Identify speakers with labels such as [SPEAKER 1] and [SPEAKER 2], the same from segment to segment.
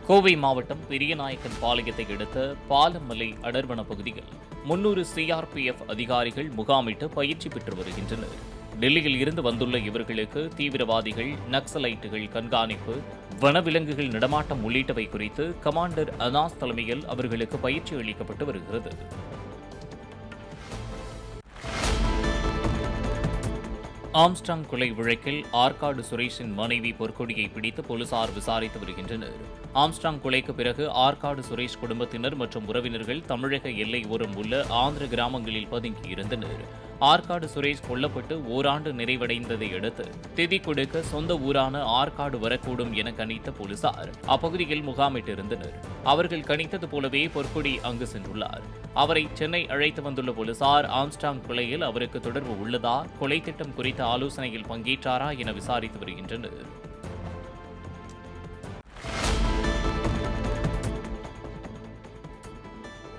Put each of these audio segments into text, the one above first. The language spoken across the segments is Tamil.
[SPEAKER 1] கோவை மாவட்டம் பெரியநாயக்கன் பாளையத்தை அடுத்த பாலமலை அடர்வன பகுதியில் 300 சிஆர்பிஎஃப் அதிகாரிகள் முகாமிட்டு பயிற்சி பெற்று வருகின்றனர். டெல்லியில் இருந்து வந்துள்ள இவர்களுக்கு தீவிரவாதிகள், நக்சலைட்டுகள் கண்காணிப்பு, வனவிலங்குகள் நடமாட்டம் உள்ளிட்டவை குறித்து கமாண்டர் அனாஸ் தலைமையில் அவர்களுக்கு பயிற்சி அளிக்கப்பட்டு வருகிறது. ஆம்ஸ்ட்ராங் கொலை வழக்கில் ஆற்காடு சுரேஷின் மனைவி பொற்கொடியை பிடித்து போலீசார் விசாரித்து வருகின்றனர். ஆம்ஸ்ட்ராங் கொலைக்கு பிறகு ஆற்காடு சுரேஷ் குடும்பத்தினர் மற்றும் உறவினர்கள் தமிழக எல்லை ஓரம் உள்ள ஆந்திர கிராமங்களில் பதுங்கியிருந்தனர். ஆற்காடு சுரேஷ் கொல்லப்பட்டு ஓராண்டு நிறைவடைந்ததை அடுத்து திதி கொடுக்க சொந்த ஊரான ஆற்காடு வரக்கூடும் என கணித்த போலீசார் அப்பகுதியில் முகாமிட்டிருந்தனர். அவர்கள் கணித்தது போலவே பொற்கொடி அங்கு சென்றுள்ளார். அவரை சென்னை அழைத்து வந்துள்ள போலீசார் ஆம்ஸ்ட்ராங் கொலையில் அவருக்கு தொடர்பு உள்ளதா, கொலை திட்டம் குறித்த ஆலோசனையில் பங்கேற்றாரா என விசாரித்து வருகின்றனர்.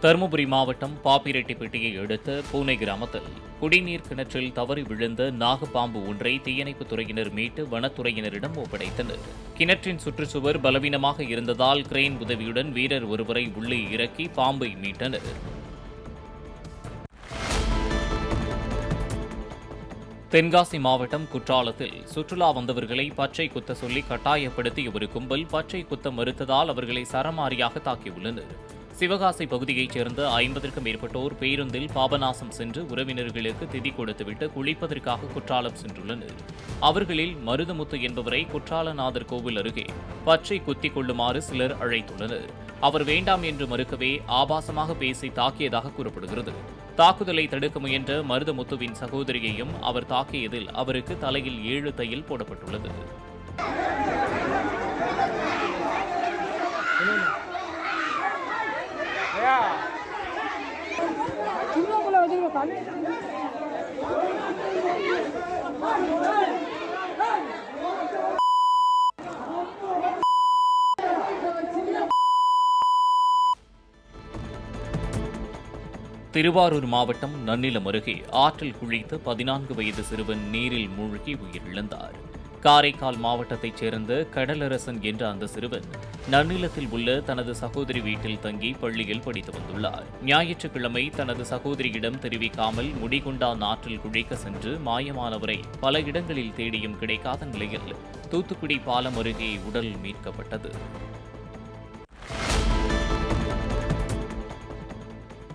[SPEAKER 1] தருமபுரி மாவட்டம் பாப்பிரெட்டிப்பட்டியை அடுத்த பூனை கிராமத்தில் குடிநீர் கிணற்றில் தவறி விழுந்த நாகப்பாம்பு ஒன்றை தீயணைப்புத் துறையினர் மீட்டு வனத்துறையினரிடம் ஒப்படைத்தனர். கிணற்றின் சுற்றுச்சுவர் பலவீனமாக இருந்ததால் கிரெயின் உதவியுடன் வீரர் ஒருவரை உள்ளே இறக்கி பாம்பை மீட்டனர். தென்காசி மாவட்டம் குற்றாலத்தில் சுற்றுலா வந்தவர்களை பச்சை குத்த சொல்லி கட்டாயப்படுத்திய ஒரு கும்பல் பச்சை குத்த மறுத்ததால் அவர்களை சரமாரியாக தாக்கியுள்ளனர். சிவகாசி பகுதியைச் சேர்ந்த 50க்கும் மேற்பட்டோர் பேருந்தில் பாபநாசம் சென்று உறவினர்களுக்கு திதி கொடுத்துவிட்டு குளிப்பதற்காக குற்றாலம் சென்றுள்ளனர். அவர்களில் மருதமுத்து என்பவரை குற்றாலநாதர் கோவில் அருகே பச்சை குத்திக் கொள்ளுமாறு சிலர் அழைத்துள்ளனர். அவர் வேண்டாம் என்று மறுக்கவே ஆபாசமாக பேசி தாக்கியதாக கூறப்படுகிறது. தாக்குதலை தடுக்க முயன்ற மருதமுத்துவின் சகோதரியையும் அவர் தாக்கியதில் அவருக்கு தலையில் 7 தையல் போடப்பட்டுள்ளது. திருவாரூர் மாவட்டம் நன்னிலம் அருகே ஆற்றில் குளித்த 14 வயது சிறுவன் நீரில் மூழ்கி உயிரிழந்தார். காரைக்கால் மாவட்டத்தைச் சேர்ந்த கடலரசன் என்ற அந்த சிறுவன் நன்னிலத்தில் உள்ள தனது சகோதரி வீட்டில் தங்கி பள்ளியில் படித்து வந்துள்ளார். ஞாயிற்றுக்கிழமை தனது சகோதரியிடம் தெரிவிக்காமல் முடிகொண்டான் ஆற்றில் குளிக்க சென்று மாயமானவரை பல இடங்களில் தேடியும் கிடைக்காத நிலையில் தூத்துக்குடி பாலம் அருகே உடல் மீட்கப்பட்டது.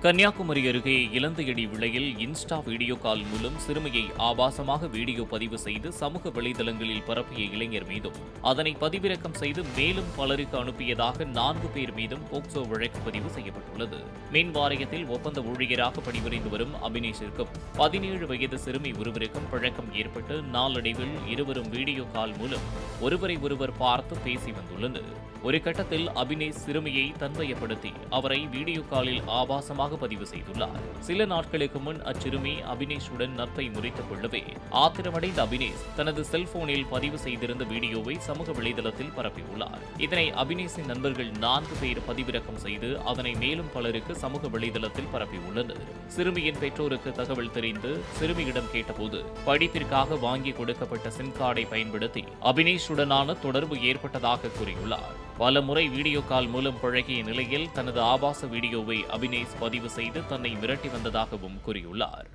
[SPEAKER 1] கன்னியாகுமரி அருகே இலந்தையடி விளையில் இன்ஸ்டா வீடியோ கால் மூலம் சிறுமியை ஆபாசமாக வீடியோ பதிவு செய்து சமூக வலைதளங்களில் பரப்பிய இளைஞர் மீதும் அதனை பதிவிறக்கம் செய்து மேலும் பலருக்கு அனுப்பியதாக 4 பேர் மீதும் போக்சோ வழக்கு பதிவு செய்யப்பட்டுள்ளது. மின் வாரியத்தில் ஒப்பந்த ஊழியராக பணிபுரிந்து வரும் அபினேஷிற்கும் 17 வயது சிறுமி ஒருவருக்கும் பழக்கம் ஏற்பட்டு நாளடைவில் இருவரும் வீடியோ கால் மூலம் ஒருவரை ஒருவர் பார்த்து பேசி வந்துள்ளனர். ஒரு கட்டத்தில் அபினேஷ் சிறுமியை தன்வயப்படுத்தி அவரை வீடியோ காலில் ஆபாசமாக பதிவு செய்துள்ளார். சில நாட்களுக்கு முன் அச்சிறுமி அபினேஷுடன் நட்பை முறித்துக் கொள்ளவே ஆத்திரமடைந்த அபினேஷ் தனது செல்போனில் பதிவு செய்திருந்த வீடியோவை சமூக வலைதளத்தில் பரப்பியுள்ளார். இதனை அபினேஷின் நண்பர்கள் 4 பேர் பதிவிறக்கம் செய்து அதனை மேலும் பலருக்கு சமூக வலைதளத்தில் பரப்பியுள்ளனர். சிறுமியின் பெற்றோருக்கு தகவல் தெரிந்து சிறுமியிடம் கேட்டபோது படிப்பிற்காக வாங்கி கொடுக்கப்பட்ட சிம் கார்டை பயன்படுத்தி அபினேஷுடனான தொடர்பு ஏற்பட்டதாக கூறியுள்ளார். பல முறை வீடியோ கால் மூலம் பழகிய நிலையில் தனது ஆபாச வீடியோவை அபினேஷ் பதிவு செய்து தன்னை மிரட்டி வந்ததாகவும் கூறியுள்ளார்.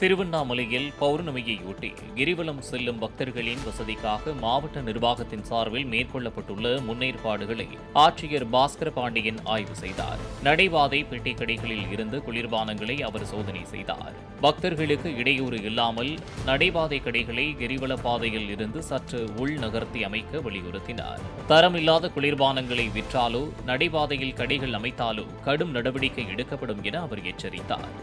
[SPEAKER 1] திருவண்ணாமலையில் பௌர்ணமியையொட்டி கிரிவலம் செல்லும் பக்தர்களின் வசதிக்காக மாவட்ட நிர்வாகத்தின் சார்பில் மேற்கொள்ளப்பட்டுள்ள முன்னேற்பாடுகளை ஆட்சியர் பாஸ்கர பாண்டியன் ஆய்வு செய்தார். நடைபாதை பெட்டி கடைகளில் இருந்து குளிர்பானங்களை அவர் சோதனை செய்தார். பக்தர்களுக்கு இடையூறு இல்லாமல் நடைபாதை கடைகளை கிரிவல பாதையில் இருந்து சற்று உள் நகர்த்தி அமைக்க வலியுறுத்தினார். தரமில்லாத குளிர்பானங்களை விற்றாலோ நடைபாதையில் கடைகள் அமைத்தாலோ கடும் நடவடிக்கை எடுக்கப்படும் என அவர் எச்சரித்தார்.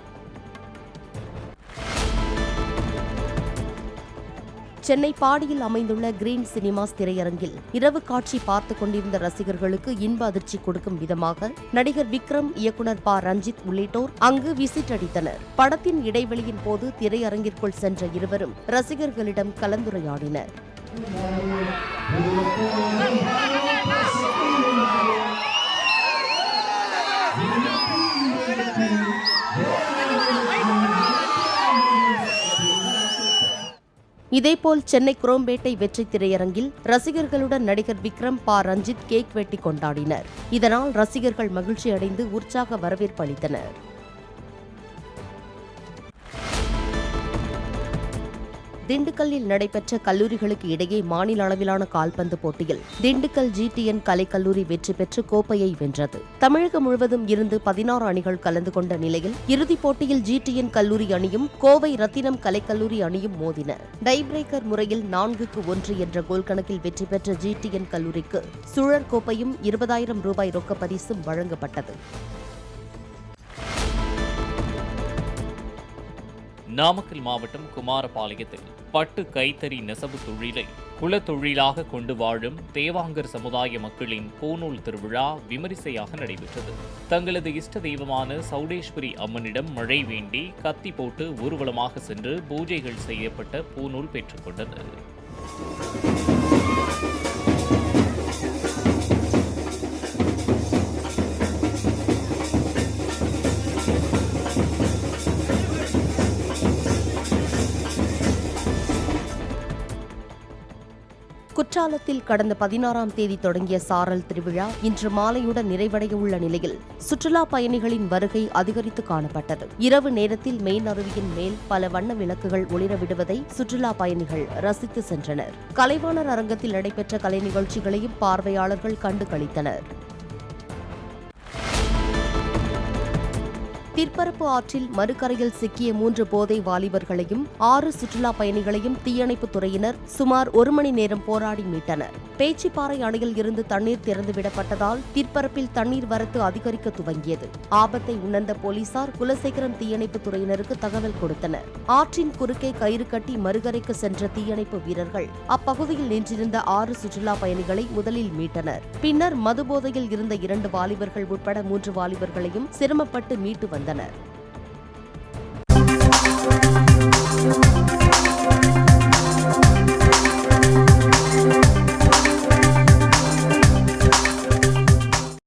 [SPEAKER 2] சென்னை பாடியில் அமைந்துள்ள கிரீன் சினிமாஸ் திரையரங்கில் இரவு காட்சி பார்த்துக் கொண்டிருந்த ரசிகர்களுக்கு இன்ப அதிர்ச்சி கொடுக்கும் விதமாக நடிகர் விக்ரம், இயக்குநர் ப. ரஞ்சித் உள்ளிட்டோர் அங்கு விசிட் அடித்தனர். படத்தின் இடைவெளியின் போது திரையரங்கிற்குள் சென்ற இருவரும் ரசிகர்களிடம் கலந்துரையாடினர். இதேபோல் சென்னை குரோம்பேட்டை வெற்றி திரையரங்கில் ரசிகர்களுடன் நடிகர் விக்ரம் பா ரஞ்சித் கேக் வெட்டி கொண்டாடினர். இதனால் ரசிகர்கள் மகிழ்ச்சி அடைந்து உற்சாக வரவேற்பு அளித்தனர். திண்டுக்கல்லில் நடைபெற்ற கல்லூரிகளுக்கு இடையே மாநில அளவிலான கால்பந்து போட்டியில் திண்டுக்கல் GTN கலைக்கல்லூரி வெற்றி பெற்று கோப்பையை வென்றது. தமிழகம் முழுவதும் இருந்து 16 அணிகள் கலந்து கொண்ட நிலையில் இறுதிப் போட்டியில் GTN கல்லூரி அணியும் கோவை ரத்தினம் கலைக்கல்லூரி அணியும் மோதின. டை பிரேக்கர் முறையில் 4-1 என்ற கோல் கணக்கில் வெற்றி பெற்ற GTN கல்லூரிக்கு சுழற் கோப்பையும் 20,000 ரூபாய் ரொக்க பரிசும் வழங்கப்பட்டது.
[SPEAKER 1] நாமக்கல் மாவட்டம் குமாரபாளையத்தில் பட்டு கைத்தறி நெசவு தொழிலை குலத்தொழிலாக கொண்டு வாழும் தேவாங்கர் சமுதாய மக்களின் பூநூல் திருவிழா விமரிசையாக நடைபெற்றது. தங்களது இஷ்ட தெய்வமான சௌடேஸ்வரி அம்மனிடம் மழை வேண்டி கத்தி போட்டு ஊர்வலமாக சென்று பூஜைகள் செய்யப்பட்ட பூநூல் பெற்றுக்கொண்டனர்.
[SPEAKER 2] குற்றாலத்தில் கடந்த 16ஆம் தேதி தொடங்கிய சாரல் திருவிழா இன்று மாலையுடன் நிறைவடைய உள்ள நிலையில் சுற்றுலா பயணிகளின் வருகை அதிகரித்து காணப்பட்டது. இரவு நேரத்தில் மெயின் அருவியின் மேல் பல வண்ண விளக்குகள் ஒளிர விடுவதை சுற்றுலா பயணிகள் ரசித்து சென்றனர். கலைவாணர் அரங்கத்தில் நடைபெற்ற கலை நிகழ்ச்சிகளையும் பார்வையாளர்கள் கண்டு களித்தனர். திற்பரப்பு ஆற்றில் மறுகரையில் சிக்கிய 3 போதை வாலிபர்களையும் 6 சுற்றுலா பயணிகளையும் தீயணைப்புத் துறையினர் சுமார் 1 மணி நேரம் போராடி மீட்டனர். பேச்சிப்பாறை அணையில் இருந்து தண்ணீர் திறந்துவிடப்பட்டதால் திற்பரப்பில் தண்ணீர் வரத்து அதிகரிக்க துவங்கியது. ஆபத்தை உணர்ந்த போலீசார் குலசேகரம் தீயணைப்புத் துறையினருக்கு தகவல் கொடுத்தனர். ஆற்றின் குறுக்கே கயிறு கட்டி மறுகரைக்கு சென்ற தீயணைப்பு வீரர்கள் அப்பகுதியில் நின்றிருந்த 6 சுற்றுலா பயணிகளை முதலில் மீட்டனர். பின்னர் மதுபோதையில் இருந்த 2 வாலிபர்கள் உட்பட 3 வாலிபர்களையும் சிரமப்பட்டு மீட்டு வந்தனர்.